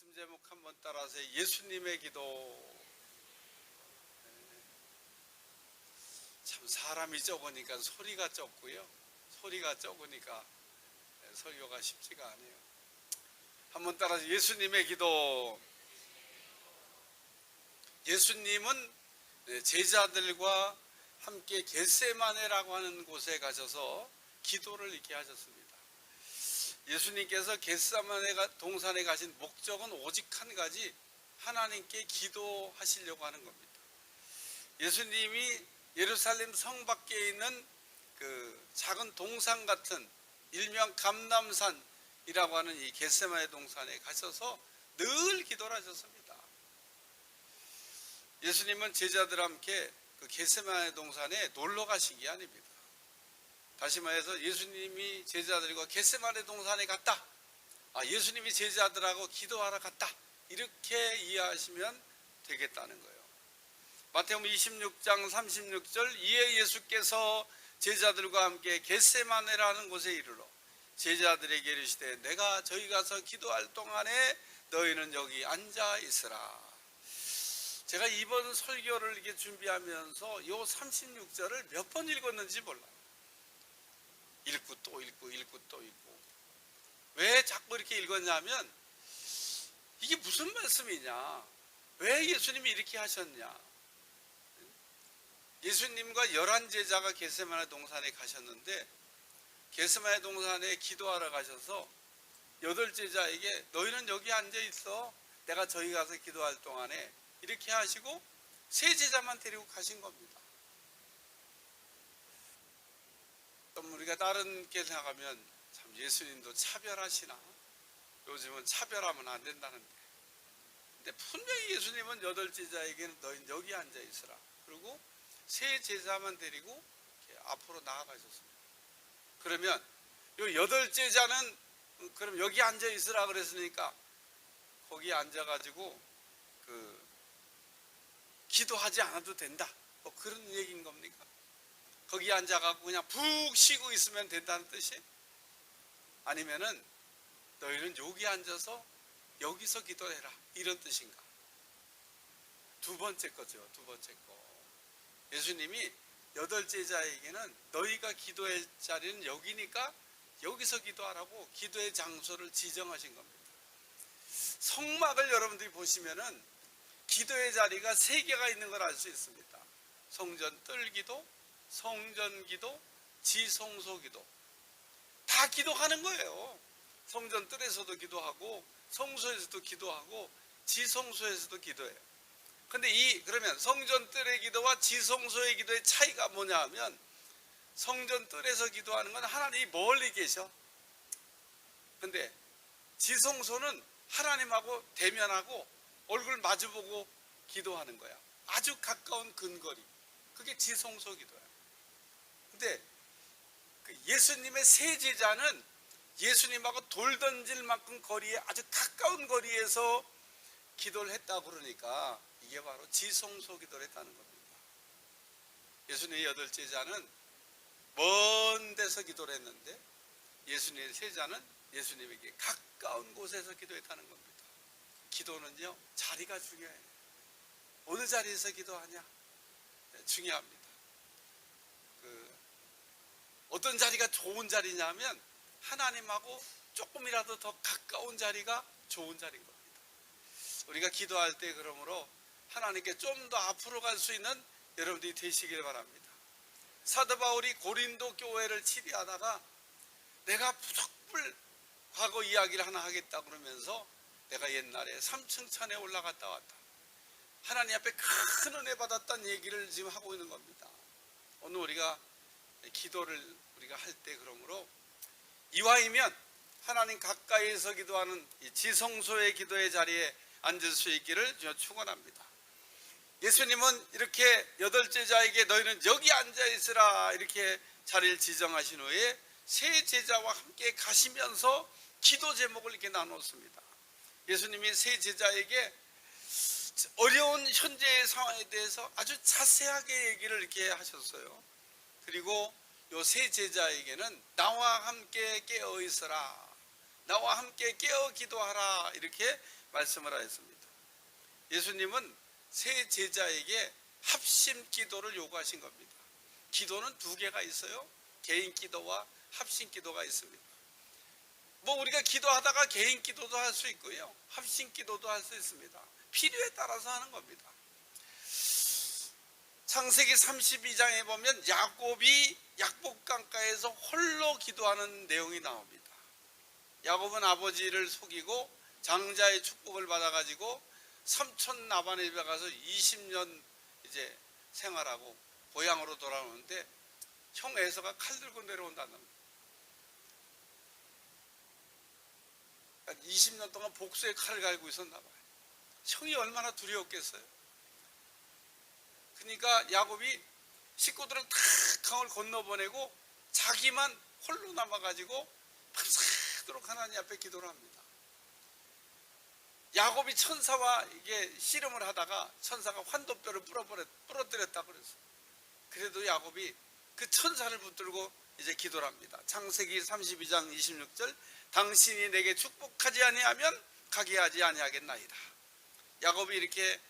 말씀 제목 한번 따라서 예수님의 기도. 참 사람이 적으니까 소리가 적고요. 소리가 적으니까 설교가 쉽지가 않아요. 한번 따라서 예수님의 기도. 예수님은 제자들과 함께 겟세마네라고 하는 곳에 가셔서 기도를 이렇게 하셨습니다. 예수님께서 겟세마네 동산에 가신 목적은 오직 한 가지, 하나님께 기도하시려고 하는 겁니다. 예수님이 예루살렘 성 밖에 있는 그 작은 동산 같은 일명 감람산이라고 하는 이 겟세마네 동산에 가셔서 늘 기도를 하셨습니다. 예수님은 제자들과 함께 그 겟세마네 동산에 놀러 가신 게 아닙니다. 다시 말해서 예수님이 제자들과 겟세마네 동산에 갔다, 예수님이 제자들하고 기도하러 갔다, 이렇게 이해하시면 되겠다는 거예요. 마태복음 26장 36절, 이에 예수께서 제자들과 함께 겟세마네라는 곳에 이르러 제자들에게 이르시되 내가 저희 가서 기도할 동안에 너희는 여기 앉아 있으라. 제가 이번 설교를 이렇게 준비하면서 요 36절을 몇 번 읽었는지 몰라요. 읽고 또 읽고 읽고 또 읽고. 왜 자꾸 이렇게 읽었냐면 이게 무슨 말씀이냐, 왜 예수님이 이렇게 하셨냐. 예수님과 11제자가 겟세마네 동산에 가셨는데 겟세마네 동산에 기도하러 가셔서 8제자에게 너희는 여기 앉아 있어, 내가 저희 가서 기도할 동안에, 이렇게 하시고 3제자만 데리고 가신 겁니다. 또 우리가 다른 게 생각하면 참 예수님도 차별하시나, 요즘은 차별하면 안 된다는데, 근데 분명히 예수님은 8제자에게는 너희는 여기 앉아 있으라, 그리고 3제자만 데리고 이렇게 앞으로 나아가셨습니다. 그러면 요 8제자는 그럼 여기 앉아 있으라 그랬으니까 거기 앉아가지고 기도하지 않아도 된다, 뭐 그런 얘기인 겁니까? 거기 앉아가지고 그냥 푹 쉬고 있으면 된다는 뜻이? 아니면은 너희는 여기 앉아서 여기서 기도해라, 이런 뜻인가? 두 번째 거죠. 두 번째 거. 예수님이 8제자에게는 너희가 기도할 자리는 여기니까 여기서 기도하라고 기도의 장소를 지정하신 겁니다. 성막을 여러분들이 보시면은 기도의 자리가 3개가 있는 걸 알 수 있습니다. 성전 뜰기도, 성전 기도, 지성소 기도. 다 기도하는 거예요. 성전 뜰에서도 기도하고, 성소에서도 기도하고, 지성소에서도 기도해요. 근데 그러면 성전 뜰의 기도와 지성소의 기도의 차이가 뭐냐 하면, 성전 뜰에서 기도하는 건 하나님이 멀리 계셔. 근데 지성소는 하나님하고 대면하고 얼굴 마주보고 기도하는 거야. 아주 가까운 근거리. 그게 지성소 기도야. 근데 예수님의 3제자는 예수님하고 돌 던질 만큼 거리에, 아주 가까운 거리에서 기도를 했다고 그러니까 이게 바로 지성소 기도를 했다는 겁니다. 예수님의 8제자는 먼 데서 기도를 했는데 예수님의 3자는 예수님에게 가까운 곳에서 기도했다는 겁니다. 기도는요, 자리가 중요해요. 어느 자리에서 기도하냐, 중요합니다. 어떤 자리가 좋은 자리냐면 하나님하고 조금이라도 더 가까운 자리가 좋은 자리인 겁니다. 우리가 기도할 때 그러므로 하나님께 좀 더 앞으로 갈 수 있는 여러분들이 되시길 바랍니다. 사도 바울이 고린도 교회를 치리하다가 내가 부득불 과거 이야기를 하나 하겠다 그러면서 내가 옛날에 3층 산에 올라갔다 왔다, 하나님 앞에 큰 은혜 받았다는 얘기를 지금 하고 있는 겁니다. 오늘 우리가 기도를 우리가 할 때 그러므로 이왕이면 하나님 가까이에서 기도하는 이 지성소의 기도의 자리에 앉을 수 있기를 축원합니다. 예수님은 이렇게 8제자에게 너희는 여기 앉아 있으라, 이렇게 자리를 지정하신 후에 3제자와 함께 가시면서 기도 제목을 이렇게 나눴습니다. 예수님이 3제자에게 어려운 현재의 상황에 대해서 아주 자세하게 얘기를 이렇게 하셨어요. 그리고 요 3제자에게는 나와 함께 깨어 있어라, 나와 함께 깨어 기도하라, 이렇게 말씀을 하였습니다. 예수님은 세 제자에게 합심 기도를 요구하신 겁니다. 기도는 두 개가 있어요. 개인 기도와 합심 기도가 있습니다. 뭐 우리가 기도하다가 개인 기도도 할 수 있고요, 합심 기도도 할 수 있습니다. 필요에 따라서 하는 겁니다. 창세기 32장에 보면 야곱이 약복강가에서 홀로 기도하는 내용이 나옵니다. 야곱은 아버지를 속이고 장자의 축복을 받아가지고 삼촌 라반의 집에 가서 20년 이제 생활하고 고향으로 돌아오는데 형 에서가 칼 들고 내려온다는 겁니다. 20년 동안 복수의 칼을 갈고 있었나 봐요. 형이 얼마나 두려웠겠어요. 그러니까 야곱이 식구들을 다 강을 건너보내고 자기만 홀로 남아가지고 밤새도록 하나님 앞에 기도를 합니다. 야곱이 천사와 이게 씨름을 하다가 천사가 환도뼈를 부러뜨렸다고 그랬어요. 그래도 야곱이 그 천사를 붙들고 이제 기도를 합니다. 창세기 32장 26절, 당신이 내게 축복하지 아니하면 가게 하지 아니하겠나이다. 야곱이 이렇게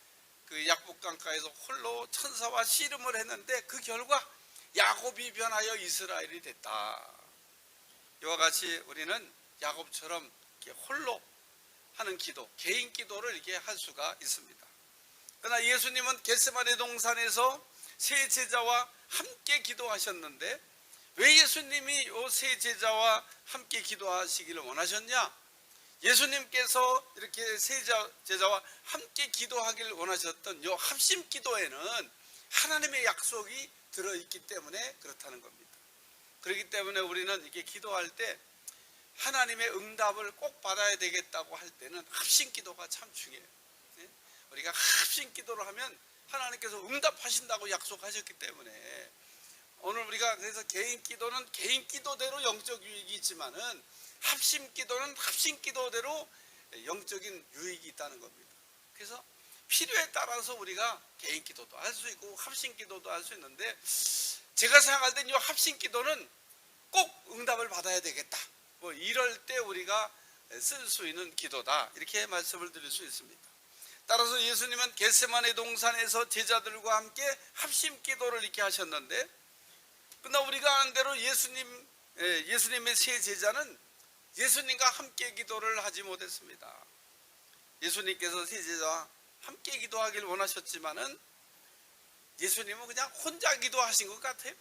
그 약복강가에서 홀로 천사와 씨름을 했는데 그 결과 야곱이 변하여 이스라엘이 됐다. 이와 같이 우리는 야곱처럼 이렇게 홀로 하는 기도, 개인 기도를 이렇게 할 수가 있습니다. 그러나 예수님은 겟세마네 동산에서 세 제자와 함께 기도하셨는데 왜 예수님이 이 세 제자와 함께 기도하시기를 원하셨냐? 예수님께서 이렇게 세 제자와 함께 기도하기를 원하셨던 이 합심 기도에는 하나님의 약속이 들어있기 때문에 그렇다는 겁니다. 그렇기 때문에 우리는 이렇게 기도할 때 하나님의 응답을 꼭 받아야 되겠다고 할 때는 합심 기도가 참 중요해요. 우리가 합심 기도를 하면 하나님께서 응답하신다고 약속하셨기 때문에 오늘 우리가 그래서 개인 기도는 개인 기도대로 영적 유익이 있지만은 합심 기도는 합심 기도대로 영적인 유익이 있다는 겁니다. 그래서 필요에 따라서 우리가 개인 기도도 할 수 있고 합심 기도도 할 수 있는데 제가 생각할 때 이 합심 기도는 꼭 응답을 받아야 되겠다. 뭐 이럴 때 우리가 쓸 수 있는 기도다. 이렇게 말씀을 드릴 수 있습니다. 따라서 예수님은 겟세마네 동산에서 제자들과 함께 합심 기도를 이렇게 하셨는데 그러나 우리가 아는 대로 예수님의 세 제자는 예수님과 함께 기도를 하지 못했습니다. 예수님께서 세 제자와 함께 기도하기를 원하셨지만은 예수님은 그냥 혼자 기도하신 것 같아요.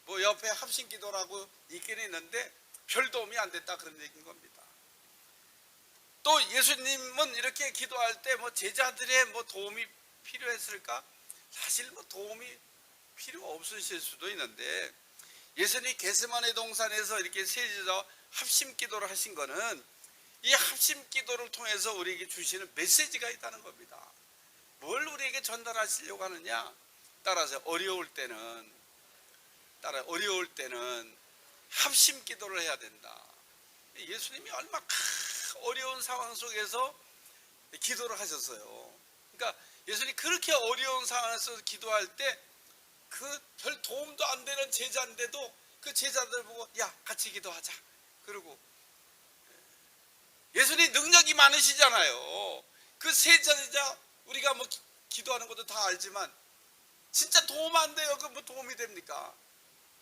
뭐 옆에 합심 기도라고 있긴 있는데 별 도움이 안 됐다 그런 얘기인 겁니다. 또 예수님은 이렇게 기도할 때 뭐 제자들의 뭐 도움이 필요했을까? 사실 뭐 도움이 필요 없으실 수도 있는데 예수님이 겟세마네 동산에서 이렇게 세 제자와 합심 기도를 하신 거는 이 합심 기도를 통해서 우리에게 주시는 메시지가 있다는 겁니다. 뭘 우리에게 전달하시려고 하느냐? 따라서 어려울 때는 합심 기도를 해야 된다. 예수님이 얼마나 어려운 상황 속에서 기도를 하셨어요. 그러니까 예수님이 그렇게 어려운 상황에서 기도할 때 그 별 도움도 안 되는 제자인데도 그 제자들 보고 야 같이 기도하자. 그리고 예수님 능력이 많으시잖아요. 그 세 제자 우리가 뭐 기도하는 것도 다 알지만 진짜 도움 안 돼요. 그 뭐 도움이 됩니까?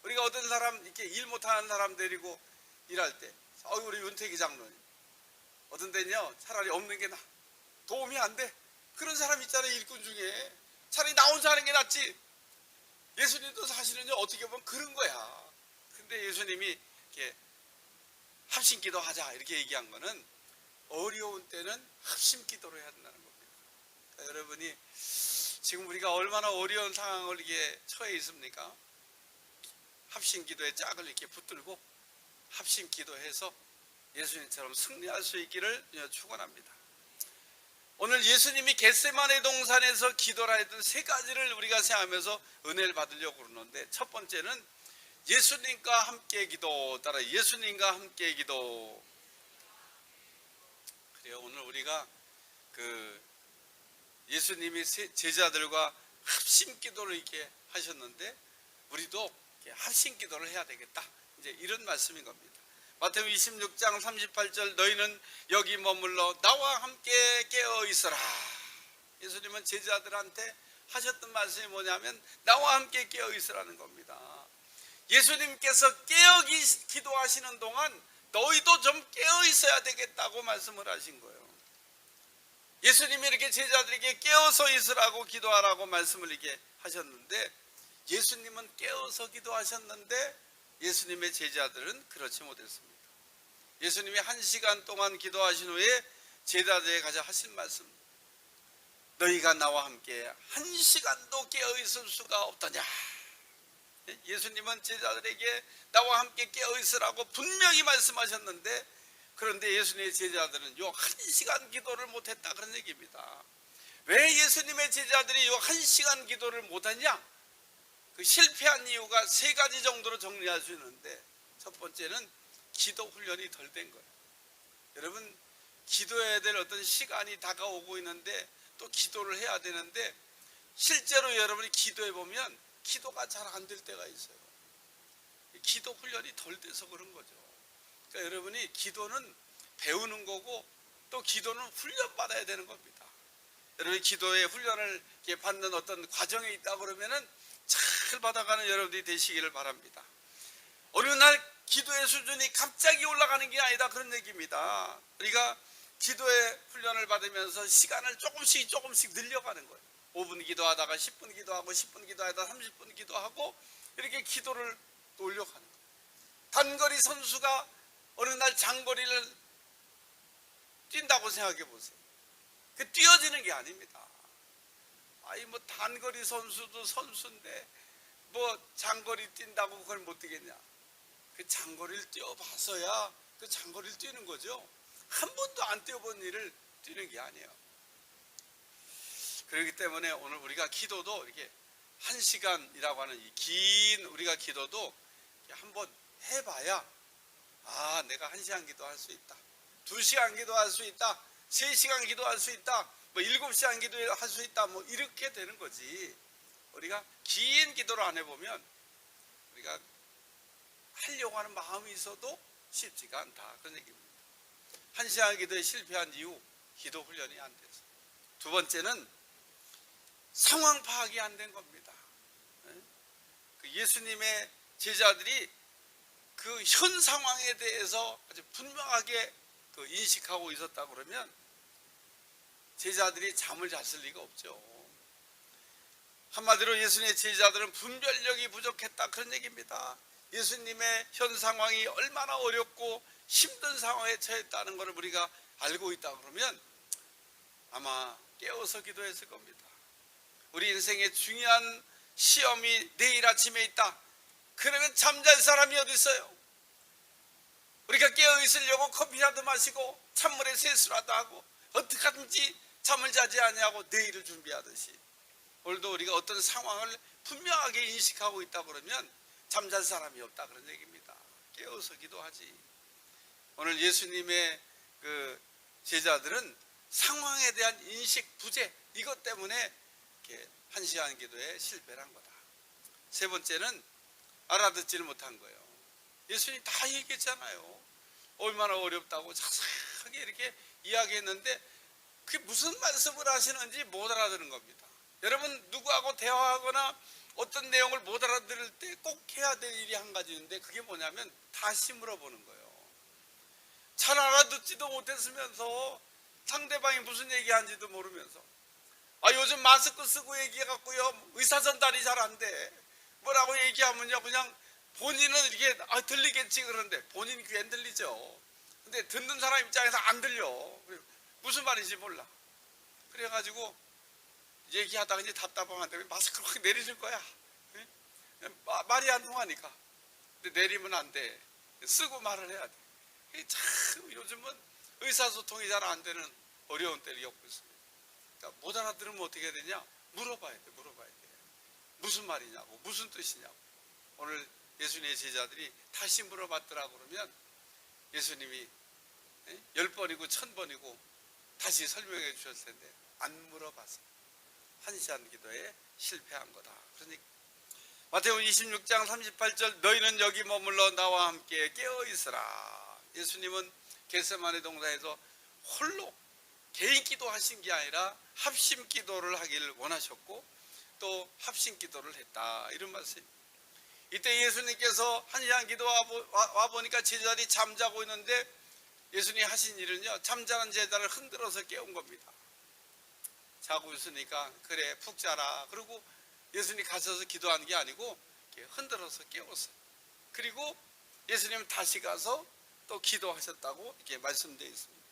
우리가 어떤 사람 이렇게 일 못하는 사람 데리고 일할 때 우리 윤태기 장로님 어떤 데는요 차라리 없는 게 도움이 안 돼. 그런 사람 있잖아요. 일꾼 중에 차라리 나 혼자 하는 게 낫지. 예수님도 사실은요 어떻게 보면 그런 거야. 근데 예수님이 이렇게 합심 기도하자 이렇게 얘기한 거는 어려운 때는 합심 기도를 해야 된다는 겁니다. 그러니까 여러분이 지금 우리가 얼마나 어려운 상황을 이게 처해 있습니까? 합심 기도의 짝을 이렇게 붙들고 합심 기도해서 예수님처럼 승리할 수 있기를 축원합니다. 오늘 예수님이 겟세마네 동산에서 기도를 했던 세 가지를 우리가 생각하면서 은혜를 받으려고 그러는데 첫 번째는 예수님과 함께 기도. 따라 예수님과 함께 기도. 그래요. 오늘 우리가 그 예수님이 제자들과 합심 기도를 이렇게 하셨는데 우리도 합심 기도를 해야 되겠다. 이제 이런 말씀인 겁니다. 마태복음 26장 38절 너희는 여기 머물러 나와 함께 깨어 있어라. 예수님은 제자들한테 하셨던 말씀이 뭐냐면 나와 함께 깨어 있으라는 겁니다. 예수님께서 깨어 기도하시는 동안 너희도 좀 깨어 있어야 되겠다고 말씀을 하신 거예요. 예수님이 이렇게 제자들에게 깨어서 있으라고 기도하라고 말씀을 이렇게 하셨는데, 예수님은 깨어서 기도하셨는데 예수님의 제자들은 그렇지 못했습니다. 예수님이 1시간 동안 기도하신 후에 제자들에게 가서 하신 말씀, 너희가 나와 함께 1시간도 깨어 있을 수가 없더냐. 예수님은 제자들에게 나와 함께 깨어 있으라고 분명히 말씀하셨는데, 그런데 예수님의 제자들은 요 1시간 기도를 못했다, 그런 얘기입니다. 왜 예수님의 제자들이 요 1시간 기도를 못했냐? 그 실패한 이유가 3가지 정도로 정리할 수 있는데, 첫 번째는 기도 훈련이 덜 된 거예요. 여러분, 기도해야 될 어떤 시간이 다가오고 있는데 또 기도를 해야 되는데, 실제로 여러분이 기도해 보면 기도가 잘 안 될 때가 있어요. 기도 훈련이 덜 돼서 그런 거죠. 그러니까 여러분이 기도는 배우는 거고 또 기도는 훈련받아야 되는 겁니다. 여러분이 기도의 훈련을 받는 어떤 과정에 있다 그러면은 잘 받아가는 여러분들이 되시기를 바랍니다. 어느 날 기도의 수준이 갑자기 올라가는 게 아니다, 그런 얘기입니다. 우리가 기도의 훈련을 받으면서 시간을 조금씩 늘려가는 거예요. 5분 기도하다가 10분 기도하고 10분 기도하다가 30분 기도하고 이렇게 기도를 올려가는 거예요. 단거리 선수가 어느 날 장거리를 뛴다고 생각해 보세요. 그 뛰어지는 게 아닙니다. 아니 뭐 단거리 선수도 선수인데 뭐 장거리 뛴다고 그걸 못 뛰겠냐. 그 장거리를 뛰어봐서야 그 장거리를 뛰는 거죠. 한 번도 안 뛰어본 일을 뛰는 게 아니에요. 그렇기 때문에 오늘 우리가 기도도 이렇게 1시간이라고 하는 이 긴 우리가 기도도 한번 해봐야, 아, 내가 1시간 기도할 수 있다, 2시간 기도할 수 있다, 3시간 기도할 수 있다, 뭐 7시간 기도할 수 있다, 뭐 이렇게 되는 거지. 우리가 긴 기도를 안 해보면 우리가 하려고 하는 마음이 있어도 쉽지가 않다, 그런 얘기입니다. 1시간 기도에 실패한 이유, 기도 훈련이 안 돼서. 두 번째는 상황 파악이 안 된 겁니다. 예수님의 제자들이 그 현 상황에 대해서 아주 분명하게 인식하고 있었다 그러면 제자들이 잠을 잤을 리가 없죠. 한마디로 예수님의 제자들은 분별력이 부족했다, 그런 얘기입니다. 예수님의 현 상황이 얼마나 어렵고 힘든 상황에 처했다는 것을 우리가 알고 있다 그러면 아마 깨어서 기도했을 겁니다. 우리 인생의 중요한 시험이 내일 아침에 있다. 그러면 잠잘 사람이 어디 있어요? 우리가 깨어 있으려고 커피라도 마시고 찬물에 세수라도 하고 어떻게 하든지 잠을 자지 아니하고 내일을 준비하듯이, 오늘도 우리가 어떤 상황을 분명하게 인식하고 있다 그러면 잠잘 사람이 없다, 그런 얘기입니다. 깨어서 기도하지. 오늘 예수님의 그 제자들은 상황에 대한 인식 부재, 이것 때문에 이렇게 1시간 기도에 실패를 한 거다. 세 번째는 알아듣지를 못한 거예요. 예수님이 다 얘기했잖아요. 얼마나 어렵다고 자세하게 이렇게 이야기했는데 그게 무슨 말씀을 하시는지 못 알아듣는 겁니다. 여러분, 누구하고 대화하거나 어떤 내용을 못 알아들을 때 꼭 해야 될 일이 한 가지 있는데, 그게 뭐냐면 다시 물어보는 거예요. 잘 알아듣지도 못했으면서 상대방이 무슨 얘기하는지도 모르면서, 아, 요즘 마스크 쓰고 얘기해갖고요 의사 전달이 잘 안 돼. 뭐라고 얘기하면요 그냥 본인은 이게 들리겠지, 그런데 본인 귀엔 들리죠. 근데 듣는 사람 입장에서 안 들려. 무슨 말인지 몰라. 그래가지고 얘기하다가 이제 답답하면 마스크를 확 내리실 거야. 말이 안 통하니까. 근데 내리면 안 돼. 쓰고 말을 해야 돼. 참 요즘은 의사소통이 잘 안 되는 어려운 때를 겪고 있습니다. 그러니까 못 알아들으면 어떻게 해야 되냐? 물어봐야 돼. 무슨 말이냐고, 무슨 뜻이냐고. 오늘 예수님의 제자들이 다시 물어봤더라 그러면 예수님이 10번이고 1000번이고 다시 설명해 주셨을 텐데 안 물어봐서 1시간 기도에 실패한 거다. 그러니까 마태복음 26장 38절 너희는 여기 머물러 나와 함께 깨어 있으라. 예수님은 겟세마네 동산에서 홀로 개인 기도하신 게 아니라 합심 기도를 하기를 원하셨고 또 합심 기도를 했다, 이런 말씀입니다. 이때 예수님께서 한시간 기도 와보니까 제자들이 잠자고 있는데 예수님이 하신 일은요, 잠자는 제자를 흔들어서 깨운 겁니다. 자고 있으니까 그래 푹 자라. 그리고 예수님이 가셔서 기도하는 게 아니고 흔들어서 깨웠어요. 그리고 예수님은 다시 가서 또 기도하셨다고 이렇게 말씀되어 있습니다.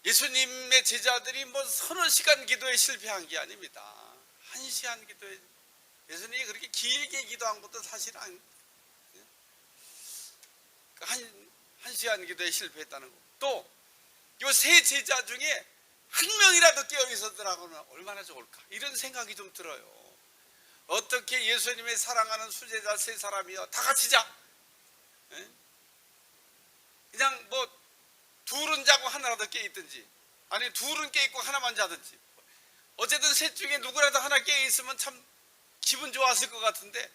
예수님의 제자들이 뭐 서너 시간 기도에 실패한 게 아닙니다. 1시간 기도에, 예수님이 그렇게 길게 기도한 것도 사실 아닙니다. 한 시간 기도에 실패했다는 거. 또 이 세 제자 중에 한 명이라도 깨어 있었더라고는 얼마나 좋을까, 이런 생각이 좀 들어요. 어떻게 예수님의 사랑하는 수제자 세 사람이요 다 같이 자? 그냥 뭐 둘은 자고 하나라도 깨 있든지, 아니 둘은 깨 있고 하나만 자든지, 어쨌든 셋 중에 누구라도 하나 깨 있으면 참 기분 좋았을 것 같은데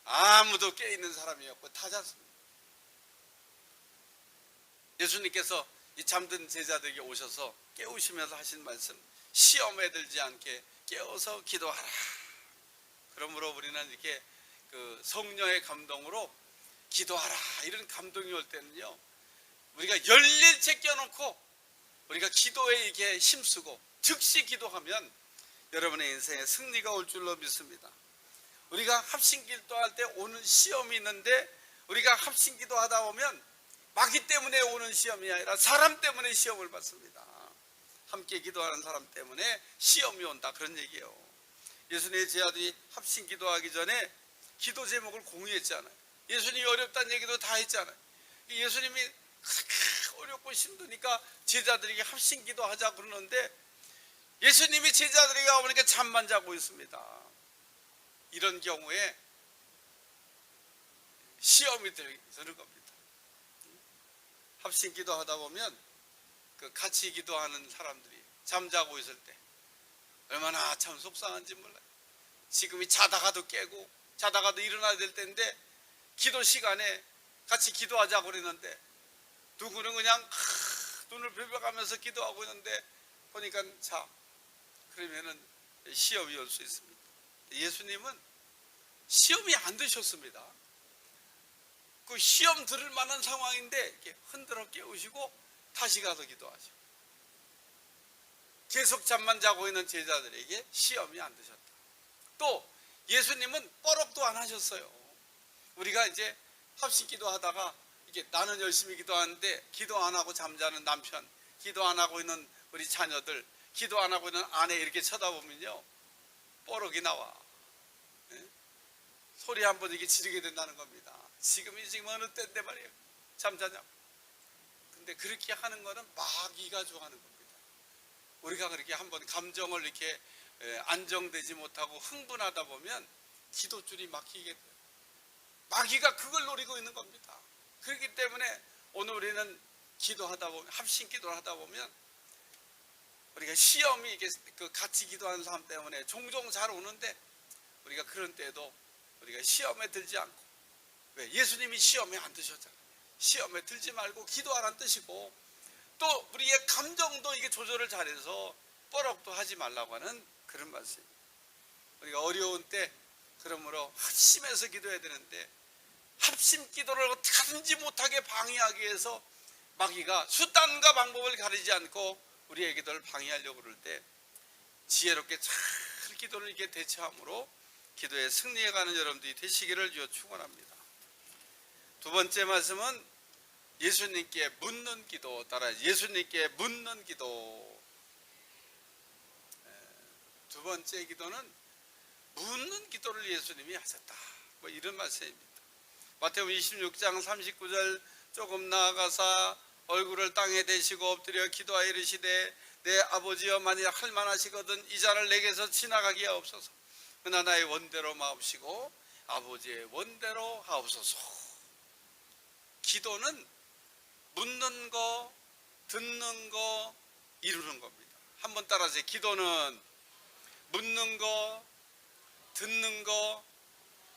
아무도 깨 있는 사람이었고 다 잤습니다. 예수님께서 이 잠든 제자들에게 오셔서 깨우시면서 하신 말씀, 시험에 들지 않게 깨워서 기도하라. 그러므로 우리는 이렇게 그 성령의 감동으로 기도하라, 이런 감동이 올 때는요, 우리가 열일 제껴놓고 우리가 기도에 이렇게 힘쓰고 즉시 기도하면 여러분의 인생에 승리가 올 줄로 믿습니다. 우리가 합심기도 할 때 오는 시험이 있는데, 우리가 합심기도 하다 보면 마귀 때문에 오는 시험이 아니라 사람 때문에 시험을 받습니다. 함께 기도하는 사람 때문에 시험이 온다, 그런 얘기예요. 예수님의 제자들이 합심 기도하기 전에 기도 제목을 공유했잖아요. 예수님이 어렵다는 얘기도 다 했잖아요. 예수님이 그렇게 어렵고 힘드니까 제자들에게 합심 기도하자 그러는데 예수님이 제자들에게 와보니까 잠만 자고 있습니다. 이런 경우에 시험이 드는 겁니다. 합심 기도하다 보면 그 같이 기도하는 사람들이 잠자고 있을 때 얼마나 참 속상한지 몰라요. 지금이 자다가도 깨고 자다가도 일어나야 될 때인데 기도 시간에 같이 기도하자고 그랬는데 누구는 그냥 눈을 비벼가면서 기도하고 있는데 보니까 자, 그러면은 시험이 올 수 있습니다. 예수님은 시험이 안 드셨습니다. 그 시험 들을 만한 상황인데 이렇게 흔들어 깨우시고 다시 가서 기도하시고, 계속 잠만 자고 있는 제자들에게 시험이 안 드셨다. 또 예수님은 뻐럭도 안 하셨어요. 우리가 이제 합심 기도하다가 이게 나는 열심히 기도하는데 기도 안 하고 잠자는 남편, 기도 안 하고 있는 우리 자녀들, 기도 안 하고 있는 아내 이렇게 쳐다보면요 뻐럭이 나와. 소리 한번 이게 지르게 된다는 겁니다. 지금 어느 때인데 말이에요 잠자냐고. 근데 그렇게 하는 거는 마귀가 좋아하는 겁니다. 우리가 그렇게 한번 감정을 이렇게 안정되지 못하고 흥분하다 보면 기도줄이 막히게 돼요. 마귀가 그걸 노리고 있는 겁니다. 그렇기 때문에 오늘 우리는 기도하다 보면, 합심 기도를 하다 보면 우리가 시험이 이게 같이 기도하는 사람 때문에 종종 잘 오는데 우리가 그런 때에도 우리가 시험에 들지 않고, 왜? 예수님이 시험에 안 드셨잖아요. 시험에 들지 말고 기도하라는 뜻이고, 또 우리의 감정도 이게 조절을 잘해서 뻐럭도 하지 말라고 하는 그런 말씀입니다. 우리가 어려운 때 그러므로 합심해서 기도해야 되는데 합심 기도를 어떻게든지 못하게 방해하기 위해서 마귀가 수단과 방법을 가리지 않고 우리의 기도를 방해하려고 그럴 때 지혜롭게 잘 기도를 이렇게 대처함으로 기도에 승리해가는 여러분들이 되시기를 주여 축원합니다. 두 번째 말씀은 예수님께 묻는 기도, 따라 예수님께 묻는 기도. 두 번째 기도는 묻는 기도를 예수님이 하셨다, 뭐 이런 말씀입니다. 마태복음 26장 39절, 조금 나아가사 얼굴을 땅에 대시고 엎드려 기도하여 이르시되 내 아버지여 만일 할만하시거든 이 잔을 내게서 지나가게 하옵소서. 그러나 나의 원대로 마옵시고 아버지의 원대로 하옵소서. 기도는 묻는 거, 듣는 거, 이루는 겁니다. 한번 따라하세요. 기도는 묻는 거, 듣는 거,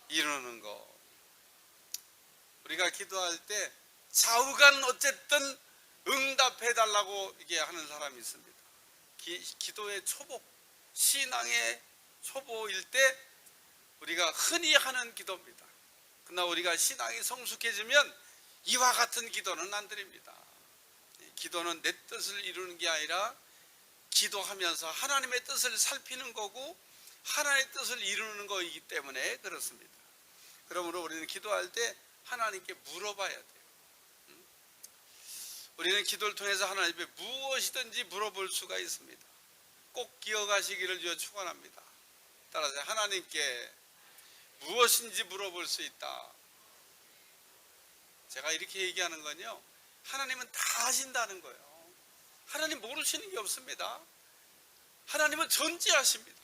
이루는 거. 우리가 기도할 때 좌우간 어쨌든 응답해 달라고 이게 하는 사람이 있습니다. 기도의 초보, 신앙의 초보일 때 우리가 흔히 하는 기도입니다. 그러나 우리가 신앙이 성숙해지면 이와 같은 기도는 안 드립니다. 기도는 내 뜻을 이루는 게 아니라 기도하면서 하나님의 뜻을 살피는 거고 하나님의 뜻을 이루는 거이기 때문에 그렇습니다. 그러므로 우리는 기도할 때 하나님께 물어봐야 돼요. 우리는 기도를 통해서 하나님께 무엇이든지 물어볼 수가 있습니다. 꼭 기억하시기를 주여 축원합니다. 따라서 하나님께 무엇인지 물어볼 수 있다. 제가 이렇게 얘기하는 건요, 하나님은 다 아신다는 거예요. 하나님 모르시는 게 없습니다. 하나님은 전지하십니다.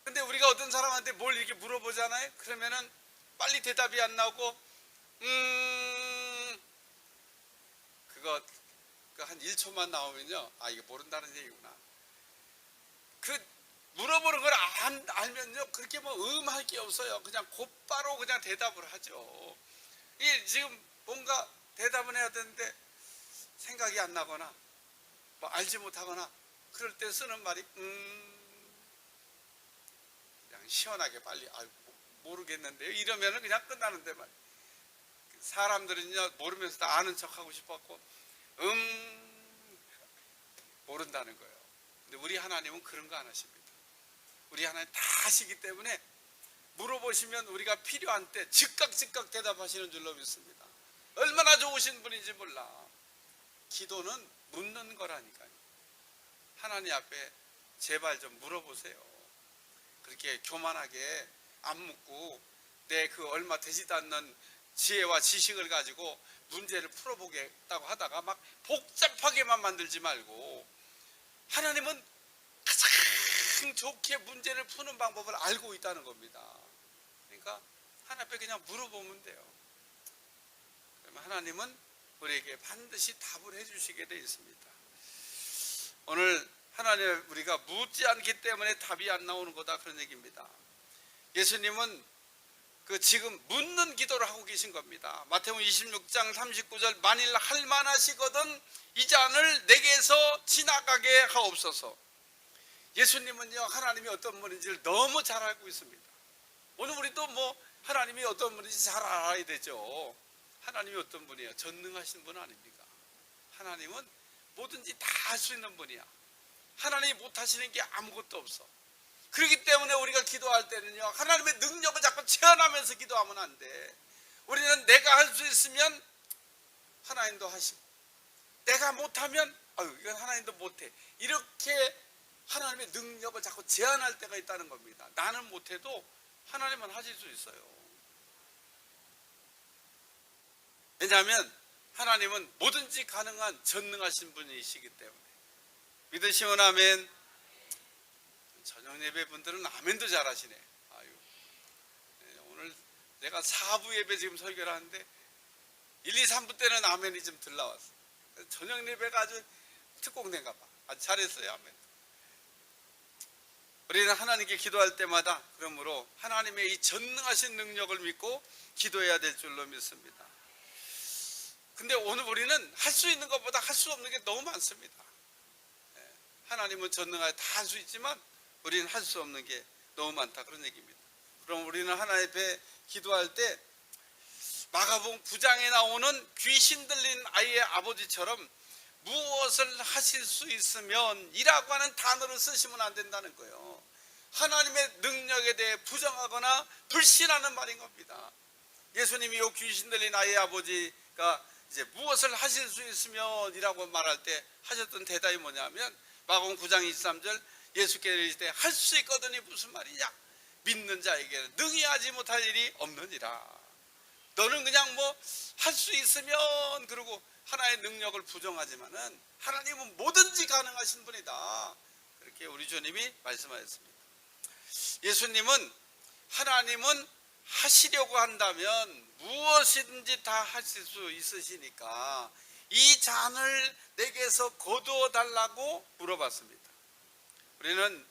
근데 우리가 어떤 사람한테 뭘 이렇게 물어보잖아요. 그러면은 빨리 대답이 안 나오고 그거 한 1초만 나오면요, 아 이거 모른다는 얘기구나. 그 물어보는 걸 알면요, 그렇게 뭐 할 게 없어요. 그냥 곧바로 그냥 대답을 하죠. 이 지금 뭔가 대답을 해야 되는데 생각이 안 나거나 뭐 알지 못하거나 그럴 때 쓰는 말이 그냥 시원하게 빨리 모르겠는데요. 이러면은 그냥 끝나는데 말. 사람들은요 모르면서도 아는 척하고 싶었고 모른다는 거예요. 근데 우리 하나님은 그런 거 안 하십니다. 우리 하나님 다 아시기 때문에 물어보시면 우리가 필요한 때 즉각 대답하시는 줄로 믿습니다. 얼마나 좋으신 분인지 몰라. 기도는 묻는 거라니까요. 하나님 앞에 제발 좀 물어보세요. 그렇게 교만하게 안 묻고 내 그 얼마 되지도 않는 지혜와 지식을 가지고 문제를 풀어보겠다고 하다가 막 복잡하게만 만들지 말고, 하나님은 가장 좋게 문제를 푸는 방법을 알고 있다는 겁니다. 그러니까 하나님 앞에 그냥 물어보면 돼요. 그러면 하나님은 우리에게 반드시 답을 해주시게 되어 있습니다. 오늘 하나님 우리가 묻지 않기 때문에 답이 안 나오는 거다, 그런 얘기입니다. 예수님은 그 지금 묻는 기도를 하고 계신 겁니다. 마태복음 26장 39절, 만일 할 만하시거든 이 잔을 내게서 지나가게 하옵소서. 예수님은요 하나님이 어떤 분인지를 너무 잘 알고 있습니다. 오늘 우리도 뭐 하나님이 어떤 분인지 잘 알아야 되죠. 하나님이 어떤 분이에요? 전능하신 분 아닙니까? 하나님은 뭐든지 다 할 수 있는 분이야. 하나님이 못하시는 게 아무것도 없어. 그렇기 때문에 우리가 기도할 때는요, 하나님의 능력을 자꾸 체험하면서 기도하면 안 돼. 우리는 내가 할 수 있으면 하나님도 하시고, 내가 못하면 이건 하나님도 못해. 이렇게 하나님의 능력을 자꾸 제한할 때가 있다는 겁니다. 나는 못해도 하나님은 하실 수 있어요. 왜냐하면 하나님은 뭐든지 가능한 전능하신 분이시기 때문에. 믿으시면 아멘. 저녁 예배 분들은 아멘도 잘하시네. 오늘 내가 4부 예배 지금 설교를 하는데 1, 2, 3부 때는 아멘이 좀 덜 나왔어. 저녁 예배가 아주 특공된가 봐. 아주 잘했어요. 아멘. 우리는 하나님께 기도할 때마다 그러므로 하나님의 이 전능하신 능력을 믿고 기도해야 될 줄로 믿습니다. 근데 오늘 우리는 할 수 있는 것보다 할 수 없는 게 너무 많습니다. 하나님은 전능하게 다 할 수 있지만 우리는 할 수 없는 게 너무 많다, 그런 얘기입니다. 그럼 우리는 하나님 앞에 기도할 때 마가복음 9장에 나오는 귀신 들린 아이의 아버지처럼 무엇을 하실 수 있으면 이라고 하는 단어를 쓰시면 안 된다는 거예요. 하나님의 능력에 대해 부정하거나 불신하는 말인 겁니다. 예수님이 이 귀신 들린 아이의 아버지가 이제 무엇을 하실 수 있으면 이라고 말할 때 하셨던 대답이 뭐냐면 마가복음 9장 23절, 예수께서 이르시되 할 수 있거든이 무슨 말이냐? 믿는 자에게는 능히 하지 못할 일이 없느니라. 너는 그냥 뭐 할 수 있으면 그러고 하나의 능력을 부정하지만은 하나님은 뭐든지 가능하신 분이다. 그렇게 우리 주님이 말씀하셨습니다. 예수님은 하나님은 하시려고 한다면 무엇이든지 다 하실 수 있으시니까 이 잔을 내게서 거두어 달라고 물어봤습니다. 우리는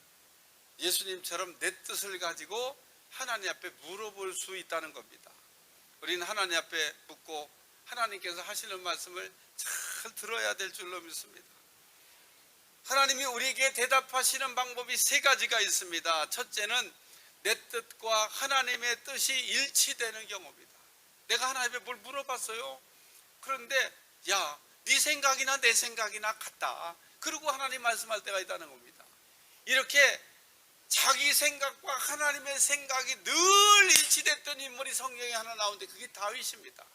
예수님처럼 내 뜻을 가지고 하나님 앞에 물어볼 수 있다는 겁니다. 우리는 하나님 앞에 묻고 하나님께서 하시는 말씀을 잘 들어야 될 줄로 믿습니다. 하나님이 우리에게 대답하시는 방법이 세 가지가 있습니다. 첫째는 내 뜻과 하나님의 뜻이 일치되는 경우입니다. 내가 하나님께 뭘 물어봤어요. 그런데 야, 네 생각이나 내 생각이나 같다. 그리고 하나님 말씀할 때가 있다는 겁니다. 이렇게 자기 생각과 하나님의 생각이 늘 일치됐던 인물이 성경에 하나 나오는데 그게 다윗입니다.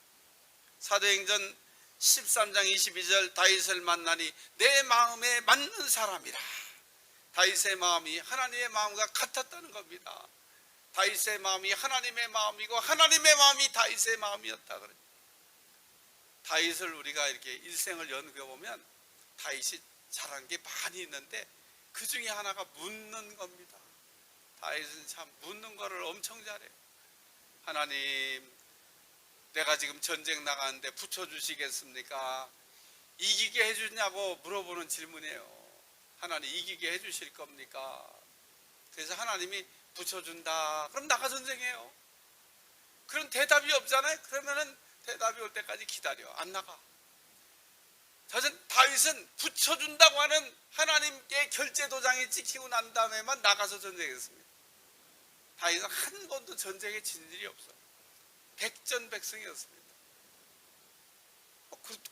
사도행전 13장 22절 다윗을 만나니 내 마음에 맞는 사람이라. 다윗의 마음이 하나님의 마음과 같았다는 겁니다. 다윗의 마음이 하나님의 마음이고 하나님의 마음이 다윗의 마음이었다 그래요. 다윗을 우리가 이렇게 일생을 연구해보면 다윗이 잘한 게 많이 있는데 그 중에 하나가 묻는 겁니다. 다윗은 참 묻는 거를 엄청 잘해요. 하나님, 내가 지금 전쟁 나가는데 붙여주시겠습니까? 이기게 해주냐고 물어보는 질문이에요. 하나님, 이기게 해주실 겁니까? 그래서 하나님이 붙여준다. 그럼 나가 전쟁해요. 그런 대답이 없잖아요. 그러면은 대답이 올 때까지 기다려. 안 나가. 다윗은 붙여준다고 하는 하나님께 결제 도장이 찍히고 난 다음에만 나가서 전쟁했습니다. 다윗은 한 번도 전쟁에 진 일이 없어요. 백전백승이었습니다.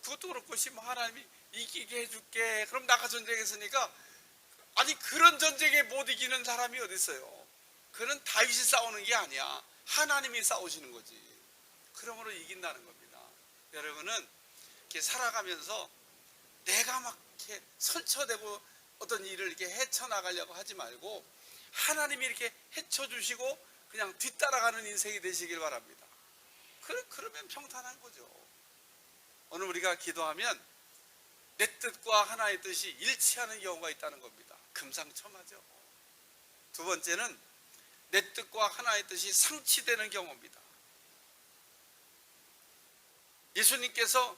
그것도 그렇고 하나님이 이기게 해줄게. 그럼 나가 전쟁했으니까 아니 그런 전쟁에 못 이기는 사람이 어디 있어요. 그는 다윗이 싸우는 게 아니야. 하나님이 싸우시는 거지. 그러므로 이긴다는 겁니다. 여러분은 이렇게 살아가면서 내가 막 이렇게 설쳐대고 어떤 일을 이렇게 헤쳐나가려고 하지 말고 하나님이 이렇게 헤쳐주시고 그냥 뒤따라가는 인생이 되시길 바랍니다. 그러면 평탄한 거죠. 오늘 우리가 기도하면 내 뜻과 하나의 뜻이 일치하는 경우가 있다는 겁니다. 금상첨화죠. 두 번째는 내 뜻과 하나의 뜻이 상치되는 경우입니다. 예수님께서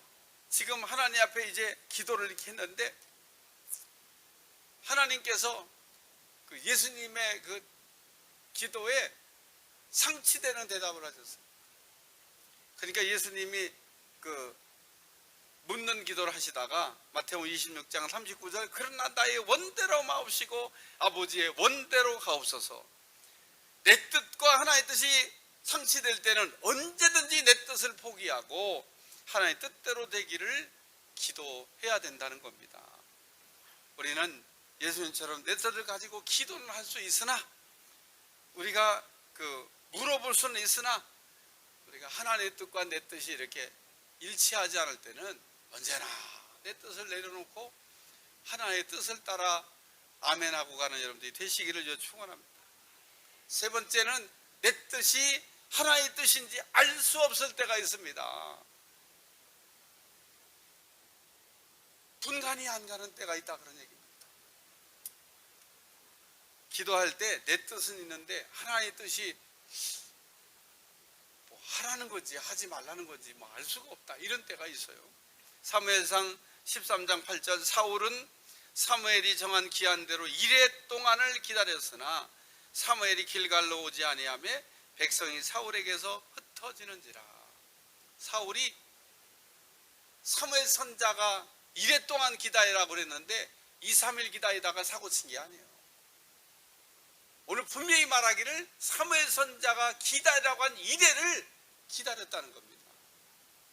지금 하나님 앞에 이제 기도를 이렇게 했는데 하나님께서 그 예수님의 그 기도에 상치되는 대답을 하셨어요. 그러니까 예수님이 그 묻는 기도를 하시다가 마태복음 26장 39절 그러나 나의 원대로 마옵시고 아버지의 원대로 가옵소서. 내 뜻과 하나의 뜻이 상치될 때는 언제든지 내 뜻을 포기하고 하나의 뜻대로 되기를 기도해야 된다는 겁니다. 우리는 예수님처럼 내 뜻을 가지고 기도는 할 수 있으나 우리가 물어볼 수는 있으나 우리가 하나님의 뜻과 내 뜻이 이렇게 일치하지 않을 때는 언제나 내 뜻을 내려놓고 하나의 뜻을 따라 아멘하고 가는 여러분들이 되시기를 축원합니다. 세 번째는 내 뜻이 하나의 뜻인지 알 수 없을 때가 있습니다. 분간이 안 가는 때가 있다 그런 얘기입니다. 기도할 때 내 뜻은 있는데 하나의 뜻이 뭐 하라는 건지 하지 말라는 건지 뭐 알 수가 없다 이런 때가 있어요. 사무엘상 13장 8절 사울은 사무엘이 정한 기한대로 이레 동안을 기다렸으나 사무엘이 길갈로 오지 아니하며 백성이 사울에게서 흩어지는지라. 사울이 사무엘 선자가 이레 동안 기다리라고 그랬는데 2, 3일 기다리다가 사고 친 게 아니에요. 오늘 분명히 말하기를 사무엘 선자가 기다리라고 한 이레를 기다렸다는 겁니다.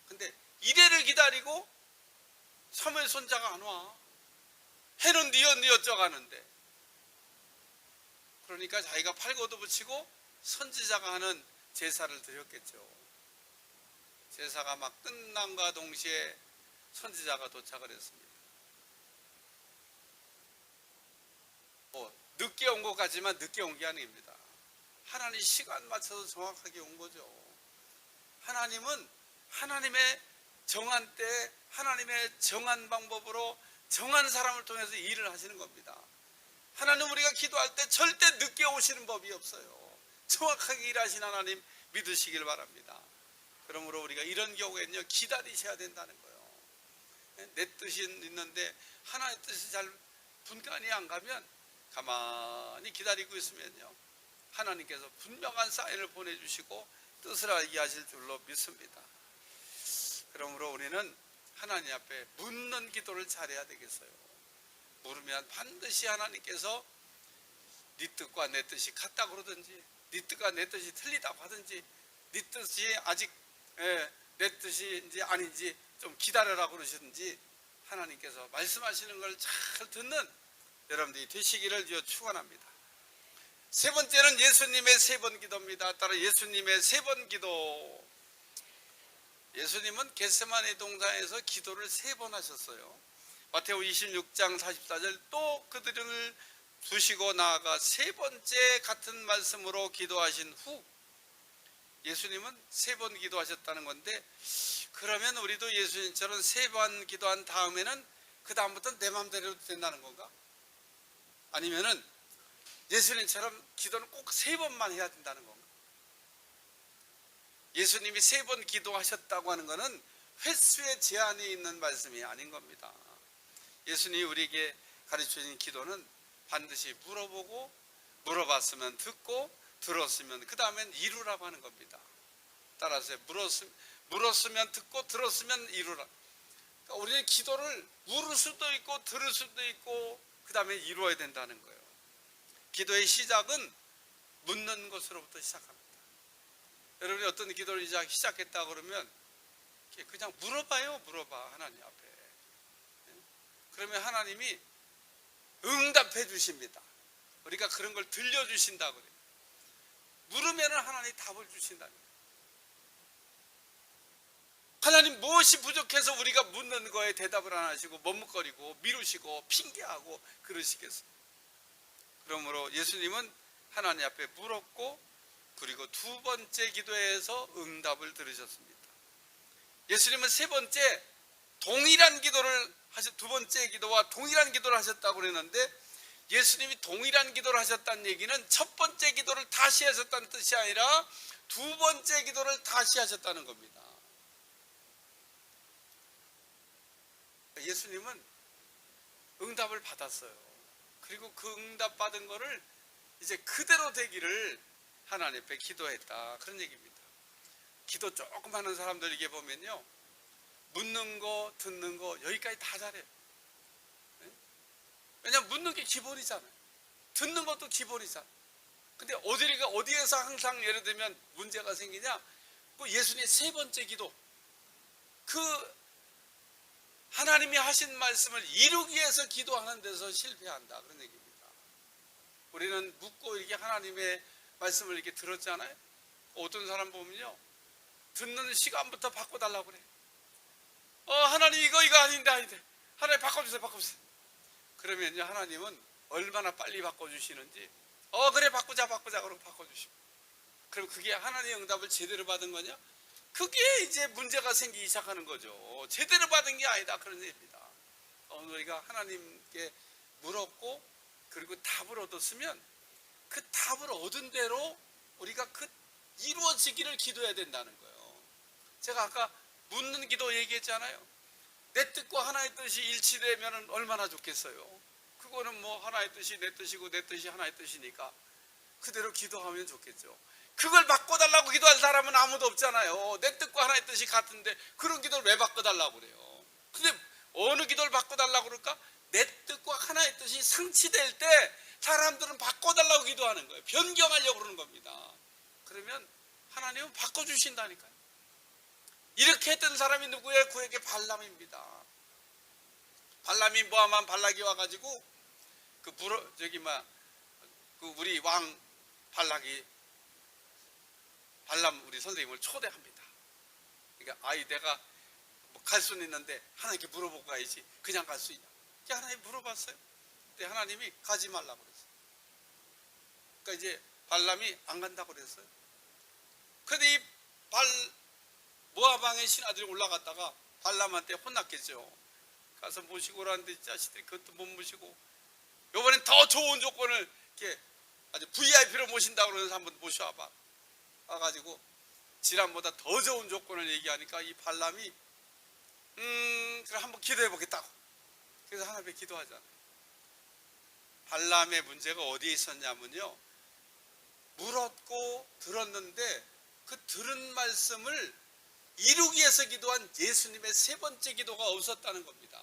근데 이레를 기다리고 사무엘 선자가 안 와. 해는 뉘어뉘어져 가는데 그러니까 자기가 팔고도 붙이고 선지자가 하는 제사를 드렸겠죠. 제사가 막 끝남과 동시에 선지자가 도착을 했습니다. 늦게 온 것 같지만 늦게 온 게 아닙니다. 하나님 시간 맞춰서 정확하게 온 거죠. 하나님은 하나님의 정한 때 하나님의 정한 방법으로 정한 사람을 통해서 일을 하시는 겁니다. 하나님 우리가 기도할 때 절대 늦게 오시는 법이 없어요. 정확하게 일하신 하나님 믿으시길 바랍니다. 그러므로 우리가 이런 경우에는요 기다리셔야 된다는 거예요. 내 뜻이 있는데 하나의 뜻이 잘 분간이 안 가면 가만히 기다리고 있으면요 하나님께서 분명한 사인을 보내주시고 뜻을 알게 하실 줄로 믿습니다. 그러므로 우리는 하나님 앞에 묻는 기도를 잘해야 되겠어요. 물으면 반드시 하나님께서 네 뜻과 내 뜻이 같다 그러든지, 네 뜻과 내 뜻이 틀리다고 하든지, 네 뜻이 아직 내 뜻인지 아닌지 좀 기다려라 그러시든지 하나님께서 말씀하시는 걸 잘 듣는 여러분들이 되시기를 주여 축원합니다. 세 번째는 예수님의 세 번 기도입니다. 따라 예수님의 세 번 기도. 예수님은 겟세마네 동산에서 기도를 세 번 하셨어요. 마태오 26장 44절 또 그들을 두시고 나아가 세 번째 같은 말씀으로 기도하신 후 예수님은 세 번 기도하셨다는 건데, 그러면 우리도 예수님처럼 세 번 기도한 다음에는 그 다음부터는 내 마음대로 해도 된다는 건가? 아니면은 예수님처럼 기도는 꼭 세 번만 해야 된다는 건가? 예수님이 세 번 기도하셨다고 하는 것은 횟수의 제한이 있는 말씀이 아닌 겁니다. 예수님이 우리에게 가르쳐주신 기도는 반드시 물어보고, 물어봤으면 듣고, 들었으면 그 다음엔 이루라고 하는 겁니다. 따라서 물었으면 듣고, 들었으면 이루라. 그러니까 우리는 기도를 물을 수도 있고 들을 수도 있고 그 다음에 이루어야 된다는 거예요. 기도의 시작은 묻는 것으로부터 시작합니다. 여러분이 어떤 기도를 시작했다 그러면 그냥 물어봐요. 물어봐, 하나님 앞에. 그러면 하나님이 응답해 주십니다. 우리가 그런 걸 들려주신다고 그래요. 물으면 하나님이 답을 주신다는 거예요. 하나님 무엇이 부족해서 우리가 묻는 거에 대답을 안 하시고 머뭇거리고 미루시고 핑계하고 그러시겠어요? 그러므로 예수님은 하나님 앞에 물었고, 그리고 두 번째 기도에서 응답을 들으셨습니다. 예수님은 세 번째 동일한 기도를 두 번째 기도와 동일한 기도를 하셨다고 그랬는데, 예수님이 동일한 기도를 하셨다는 얘기는 첫 번째 기도를 다시 하셨다는 뜻이 아니라 두 번째 기도를 다시 하셨다는 겁니다. 예수님은 응답을 받았어요. 그리고 그 응답 받은 거를 이제 그대로 되기를 하나님 앞에 기도했다, 그런 얘기입니다. 기도 조금 하는 사람들에게 보면요, 묻는 거 듣는 거 여기까지 다 잘해요. 왜냐하면 묻는 게 기본이잖아요. 듣는 것도 기본이잖아요. 근데 어디에서 항상 예를 들면 문제가 생기냐, 그 예수님의 세 번째 기도, 그 하나님이 하신 말씀을 이루기 위해서 기도하는 데서 실패한다, 그런 얘기입니다. 우리는 묻고 이렇게 하나님의 말씀을 이렇게 들었잖아요. 어떤 사람 보면요, 듣는 시간부터 바꿔달라고 그래. 하나님 이거 아닌데 하나님 바꿔주세요. 그러면요, 하나님은 얼마나 빨리 바꿔주시는지, 그래 바꾸자 그러고 바꿔주시고, 그럼 그게 하나님의 응답을 제대로 받은 거냐? 그게 이제 문제가 생기기 시작하는 거죠. 제대로 받은 게 아니다, 그런 얘기입니다. 우리가 하나님께 물었고 그리고 답을 얻었으면 그 답을 얻은 대로 우리가 그 이루어지기를 기도해야 된다는 거예요. 제가 아까 묻는 기도 얘기했잖아요. 내 뜻과 하나의 뜻이 일치되면 얼마나 좋겠어요. 그거는 뭐 하나의 뜻이 내 뜻이고 내 뜻이 하나의 뜻이니까 그대로 기도하면 좋겠죠. 그걸 바꿔달라고 기도할 사람은 아무도 없잖아요. 내 뜻과 하나의 뜻이 같은데 그런 기도를 왜 바꿔달라고 그래요? 근데 어느 기도를 바꿔달라고 그럴까? 내 뜻과 하나의 뜻이 상치될 때 사람들은 바꿔달라고 기도하는 거예요. 변경하려고 그러는 겁니다. 그러면 하나님은 바꿔주신다니까요. 이렇게 했던 사람이 누구예요? 그에게 발람입니다. 발람이 모함한 발락이 와가지고 우리 왕 발락이 발람 우리 선생님을 초대합니다. 그러니까 내가 갈 수는 있는데 하나님께 물어보고 가야지, 그냥 갈 수 있냐? 하나님 물어봤어요. 근데 하나님이 가지 말라고 그랬어요. 그러니까 이제 발람이 안 간다고 그랬어요. 그런데 이 모압 왕의 신하들이 올라갔다가 발람한테 혼났겠죠. 가서 모시고 오라는데 자식들이 그것도 못 모시고, 이번엔 더 좋은 조건을 이렇게 아주 VIP로 모신다고 그러면서 한번 모셔와봐. 와가지고 지난보다 더 좋은 조건을 얘기하니까 이 발람이 그럼 한번 기도해 보겠다고. 그래서 하나님께 기도하잖아요. 발람의 문제가 어디에 있었냐면요, 물었고 들었는데 그 들은 말씀을 이루기 위해서 기도한 예수님의 세 번째 기도가 없었다는 겁니다.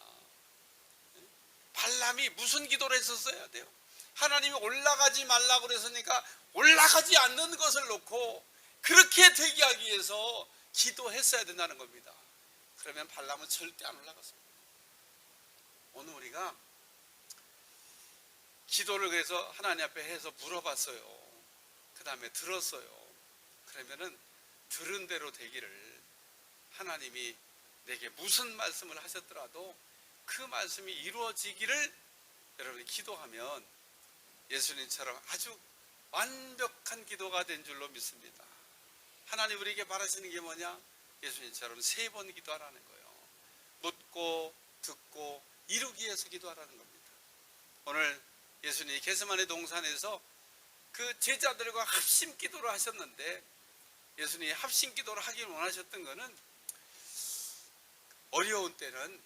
발람이 무슨 기도를 했었어야 돼요? 하나님이 올라가지 말라고 그랬으니까 올라가지 않는 것을 놓고 그렇게 되게 하기 위해서 기도했어야 된다는 겁니다. 그러면 발람은 절대 안 올라갔습니다. 오늘 우리가 기도를 그래서 하나님 앞에 해서 물어봤어요. 그 다음에 들었어요. 그러면은 들은 대로 되기를, 하나님이 내게 무슨 말씀을 하셨더라도 그 말씀이 이루어지기를 여러분이 기도하면 예수님처럼 아주 완벽한 기도가 된 줄로 믿습니다. 하나님 우리에게 바라시는 게 뭐냐? 예수님처럼 세 번 기도하라는 거예요. 묻고 듣고 이루기 위해서 기도하라는 겁니다. 오늘 예수님이 겟세마네 동산에서 그 제자들과 합심 기도를 하셨는데, 예수님이 합심 기도를 하길 원하셨던 것은 어려운 때는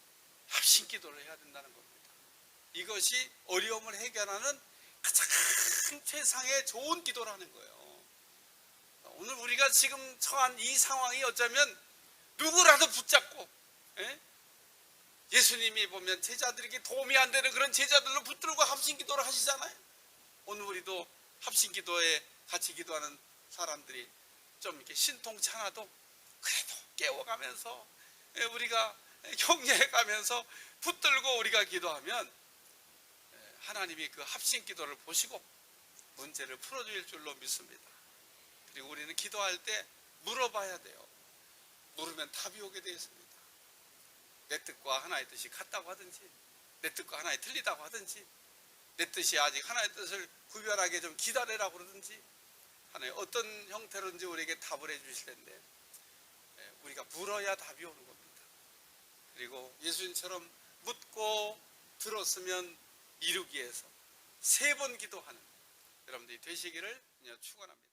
합심 기도를 해야 된다는 겁니다. 이것이 어려움을 해결하는 가장 최상의 좋은 기도라는 거예요. 오늘 우리가 지금 처한 이 상황이 어쩌면 누구라도 붙잡고, 예수님이 보면 제자들에게 도움이 안 되는 그런 제자들로 붙들고 합심 기도를 하시잖아요. 오늘 우리도 합심 기도에 같이 기도하는 사람들이 좀 이렇게 신통치 않아도 그래도 깨워가면서 우리가 격려해가면서 붙들고 우리가 기도하면 하나님이 그 합심 기도를 보시고 문제를 풀어줄 줄로 믿습니다. 그리고 우리는 기도할 때 물어봐야 돼요. 물으면 답이 오게 되어 있습니다. 내 뜻과 하나의 뜻이 같다고 하든지, 내 뜻과 하나의 틀리다고 하든지, 내 뜻이 아직 하나의 뜻을 구별하게 좀 기다리라고 그러든지, 하나의 어떤 형태로든지 우리에게 답을 해 주실 텐데 우리가 물어야 답이 오는 겁니다. 그리고 예수님처럼 묻고 들었으면 이루기 위해서 세 번 기도하는 여러분들이 되시기를 축원합니다.